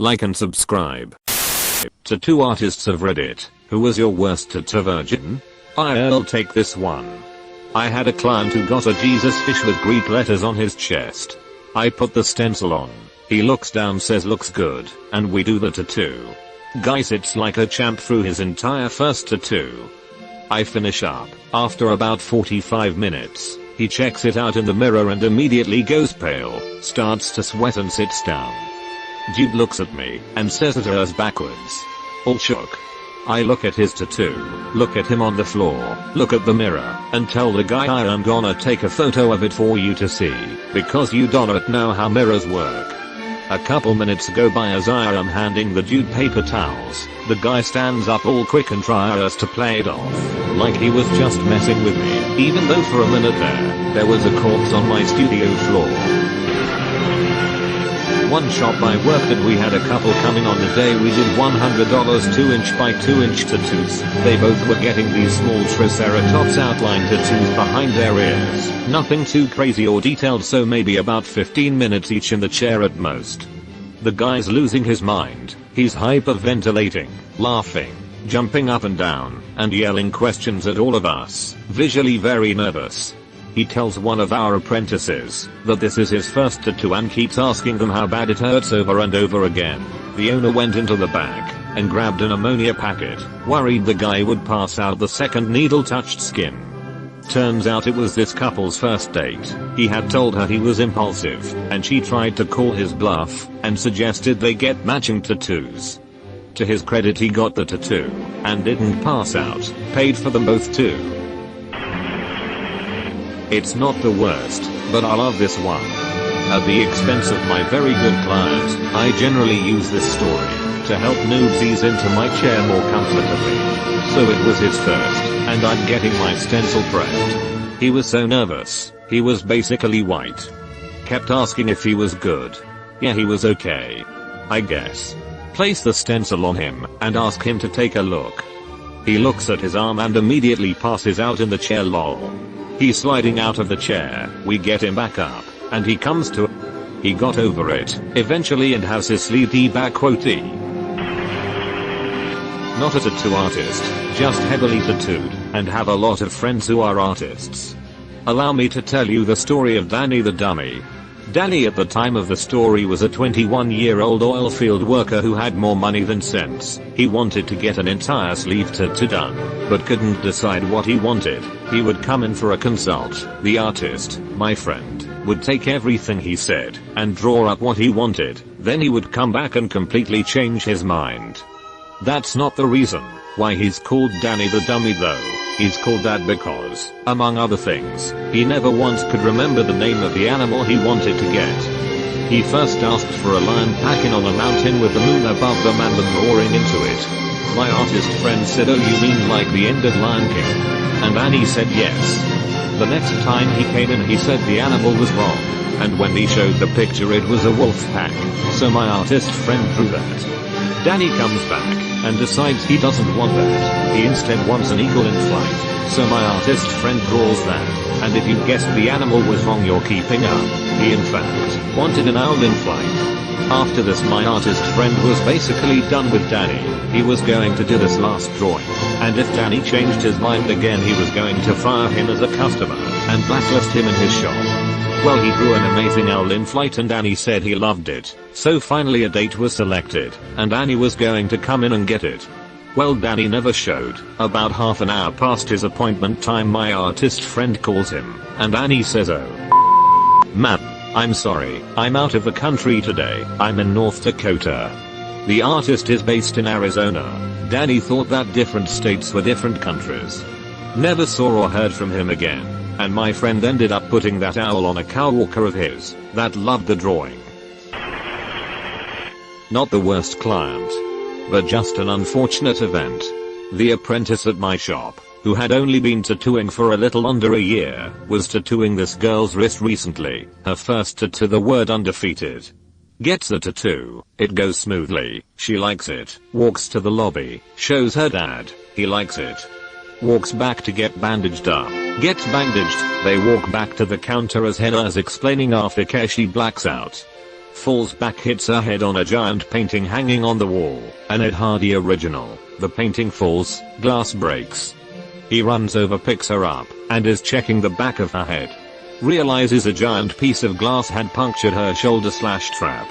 like and subscribe. Tattoo artists of Reddit, who was your worst tattoo virgin? I'll take this one. I had a client who got a Jesus fish with Greek letters on his chest. I put the stencil on. He looks down, says looks good, and we do the tattoo. Guy sits like a champ through his entire first tattoo. I finish up. After about 45 minutes, he checks it out in the mirror and immediately goes pale, starts to sweat and sits down. Dude looks at me and says it hurts backwards. All shook. I look at his tattoo, look at him on the floor, look at the mirror, and tell the guy I am gonna take a photo of it for you to see, because you don't know how mirrors work. A couple minutes go by as I am handing the dude paper towels. The guy stands up all quick and tries to play it off, like he was just messing with me, even though for a minute there was a corpse on my studio floor. One shop I worked at, we had a couple coming on the day we did $100 2" by 2" tattoos. They both were getting these small triceratops outline tattoos behind their ears. Nothing too crazy or detailed, so maybe about 15 minutes each in the chair at most. The guy's losing his mind. He's hyperventilating, laughing, jumping up and down, and yelling questions at all of us, visually very nervous. He tells one of our apprentices that this is his first tattoo and keeps asking them how bad it hurts over and over again. The owner went into the back and grabbed an ammonia packet, worried the guy would pass out the second needle touched skin. Turns out it was this couple's first date. He had told her he was impulsive, and she tried to call his bluff and suggested they get matching tattoos. To his credit, he got the tattoo and didn't pass out, paid for them both too. It's not the worst, but I love this one. At the expense of my very good client, I generally use this story to help noobs ease into my chair more comfortably. So it was his first, and I'm getting my stencil prepped. He was so nervous, he was basically white. Kept asking if he was good. Yeah, he was okay, I guess. Place the stencil on him and ask him to take a look. He looks at his arm and immediately passes out in the chair, lol. He's sliding out of the chair, we get him back up, and he comes to. He got over it, eventually, and has his sleeve back quotey. Not a tattoo artist, just heavily tattooed, and have a lot of friends who are artists. Allow me to tell you the story of Danny the Dummy. Danny at the time of the story was a 21-year-old oil field worker who had more money than sense. He wanted to get an entire sleeve tattoo done, but couldn't decide what he wanted. He would come in for a consult. The artist, my friend, would take everything he said and draw up what he wanted. Then he would come back and completely change his mind. That's not the reason why he's called Danny the Dummy though. He's called that because, among other things, he never once could remember the name of the animal he wanted to get. He first asked for a lion packing on a mountain with the moon above them and them roaring into it. My artist friend said, "Oh, you mean like the end of Lion King?" And Annie said yes. The next time he came in, he said the animal was wrong, and when he showed the picture it was a wolf pack, so my artist friend drew that. Danny comes back and decides he doesn't want that. He instead wants an eagle in flight, so my artist friend draws that, and if you guessed the animal was wrong, you're keeping up. He in fact wanted an owl in flight. After this, my artist friend was basically done with Danny. He was going to do this last drawing, and if Danny changed his mind again, he was going to fire him as a customer and blacklist him in his shop. Well, he drew an amazing owl in flight and Annie said he loved it. So finally a date was selected, and Annie was going to come in and get it. Well, Danny never showed. About half an hour past his appointment time, my artist friend calls him, and Annie says, "Oh, man, I'm sorry, I'm out of the country today. I'm in North Dakota." The artist is based in Arizona. Danny thought that different states were different countries. Never saw or heard from him again. And my friend ended up putting that owl on a coworker of his that loved the drawing. Not the worst client, but just an unfortunate event. The apprentice at my shop, who had only been tattooing for a little under a year, was tattooing this girl's wrist recently. Her first tattoo, the word undefeated. Gets the tattoo, it goes smoothly, she likes it, walks to the lobby, shows her dad, he likes it. Walks back to get bandaged up, gets bandaged, they walk back to the counter as Henna is explaining aftercare, she blacks out. falls back, hits her head on a giant painting hanging on the wall, an Ed Hardy original. The painting falls, glass breaks. He runs over, picks her up, and is checking the back of her head. Realizes a giant piece of glass had punctured her shoulder/trap.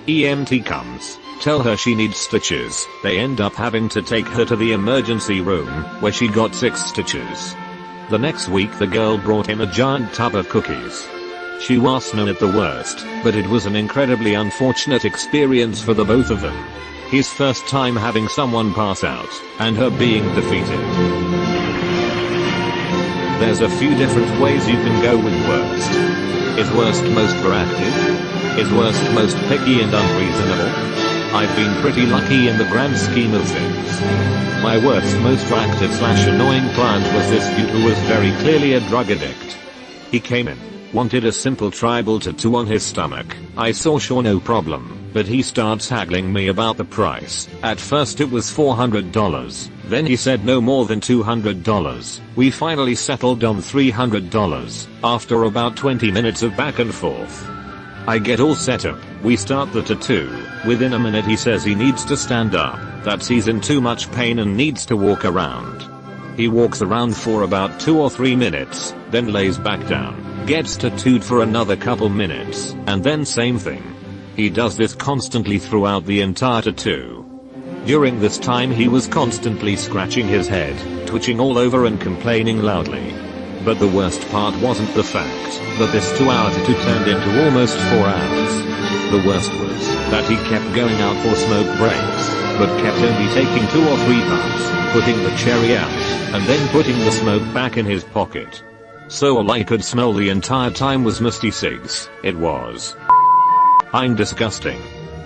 EMT comes, tell her she needs stitches. They end up having to take her to the emergency room, where she got 6 stitches. The next week the girl brought him a giant tub of cookies. She wasn't at the worst, but it was an incredibly unfortunate experience for the both of them. His first time having someone pass out, and her being defeated. There's a few different ways you can go with worst. Is worst most proactive? Is worst most picky and unreasonable? I've been pretty lucky in the grand scheme of things. My worst most proactive/annoying client was this dude who was very clearly a drug addict. He came in, wanted a simple tribal tattoo on his stomach. I saw sure no problem, but he starts haggling me about the price. At first it was $400, then he said no more than $200. We finally settled on $300, after about 20 minutes of back and forth. I get all set up, we start the tattoo. Within a minute he says he needs to stand up, that he's in too much pain and needs to walk around. He walks around for about 2 or 3 minutes, then lays back down, gets tattooed for another couple minutes, and then same thing. He does this constantly throughout the entire tattoo. During this time he was constantly scratching his head, twitching all over and complaining loudly. But the worst part wasn't the fact that this 2-hour tattoo turned into almost 4 hours. The worst was that he kept going out for smoke breaks, but kept only taking 2 or 3 puffs, putting the cherry out, and then putting the smoke back in his pocket. So all I could smell the entire time was musty cigs. It was disgusting.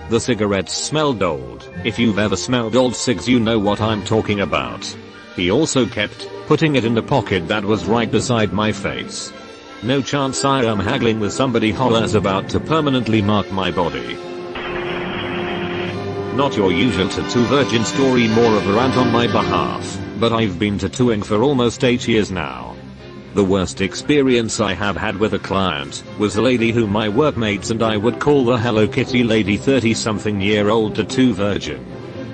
The cigarettes smelled old. If you've ever smelled old cigs you know what I'm talking about. He also kept putting it in the pocket that was right beside my face. No chance I am haggling with somebody hollers about to permanently mark my body. Not your usual tattoo virgin story, more of a rant on my behalf, but I've been tattooing for almost 8 years now. The worst experience I have had with a client was a lady whom my workmates and I would call the Hello Kitty lady, 30-something-year-old tattoo virgin.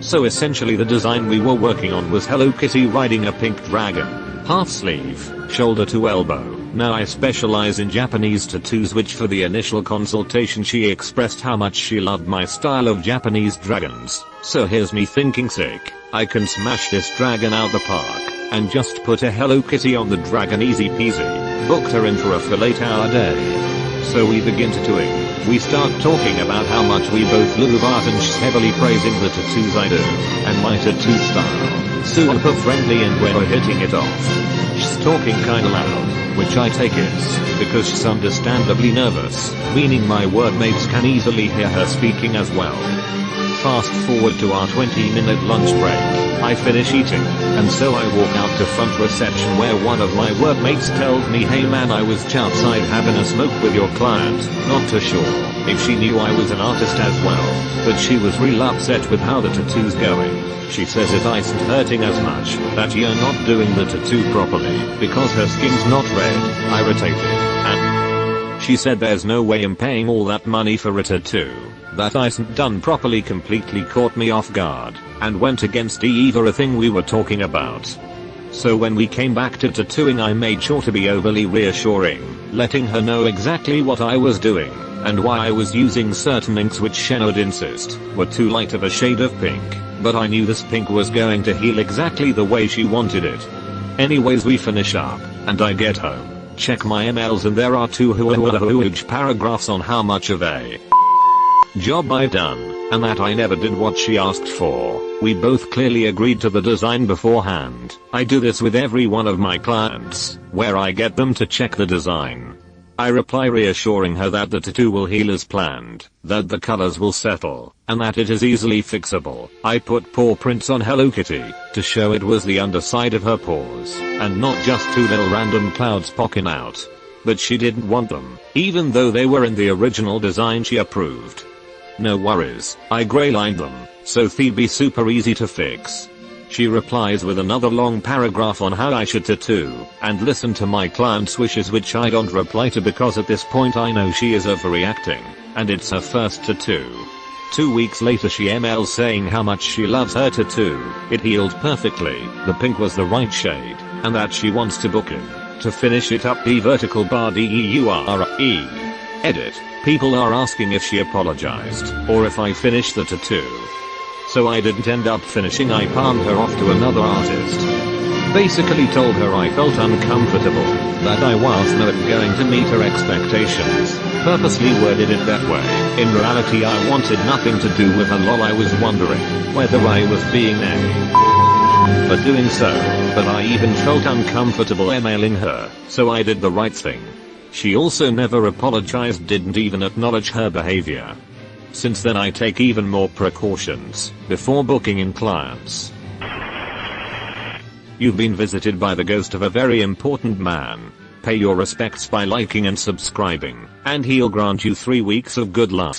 So essentially the design we were working on was Hello Kitty riding a pink dragon, half sleeve, shoulder to elbow. Now I specialize in Japanese tattoos, which for the initial consultation she expressed how much she loved my style of Japanese dragons. So here's me thinking, sick, I can smash this dragon out the park, and just put a Hello Kitty on the dragon, easy peasy. Booked her in for a full 8-hour day. So we begin tattooing. We start talking about how much we both love art, and she's heavily praising the tattoos I do, and my tattoo style. Super friendly, and we're hitting it off. She's talking kinda loud, which I take is because she's understandably nervous, meaning my workmates can easily hear her speaking as well. Fast forward to our 20-minute lunch break. I finish eating, and so I walk out to front reception where one of my workmates tells me, hey man, I was outside having a smoke with your client. Not too sure if she knew I was an artist as well, but she was real upset with how the tattoo's going. She says it isn't hurting as much, that you're not doing the tattoo properly, because her skin's not red, irritated, and she said there's no way I'm paying all that money for a tattoo. That isn't done properly completely caught me off guard, and went against either a thing we were talking about. So when we came back to tattooing I made sure to be overly reassuring, letting her know exactly what I was doing, and why I was using certain inks which she would insist were too light of a shade of pink, but I knew this pink was going to heal exactly the way she wanted it. Anyways, we finish up, and I get home, check my emails, and there are 2 huge paragraphs on how much of a job I've done, and that I never did what she asked for. We both clearly agreed to the design beforehand. I do this with every one of my clients, where I get them to check the design. I reply reassuring her that the tattoo will heal as planned, that the colors will settle, and that it is easily fixable. I put paw prints on Hello Kitty, to show it was the underside of her paws, and not just 2 little random clouds poking out. But she didn't want them, even though they were in the original design she approved. No worries, I gray lined them, so they'd be super easy to fix. She replies with another long paragraph on how I should tattoo and listen to my client's wishes, which I don't reply to because at this point I know she is overreacting and it's her first tattoo. 2 weeks later she emails saying how much she loves her tattoo, it healed perfectly, the pink was the right shade, and that she wants to book it to finish it up. vertical bar DEURE. Edit. People are asking if she apologized or if I finished the tattoo. So I didn't end up finishing, I palmed her off to another artist. Basically told her I felt uncomfortable, that I was not going to meet her expectations, purposely worded it that way. In reality I wanted nothing to do with her lol, I was wondering whether I was being a for doing so, but I even felt uncomfortable emailing her, so I did the right thing. She also never apologized, didn't even acknowledge her behavior. Since then I take even more precautions before booking in clients. You've been visited by the ghost of a very important man. Pay your respects by liking and subscribing, and he'll grant you 3 weeks of good luck.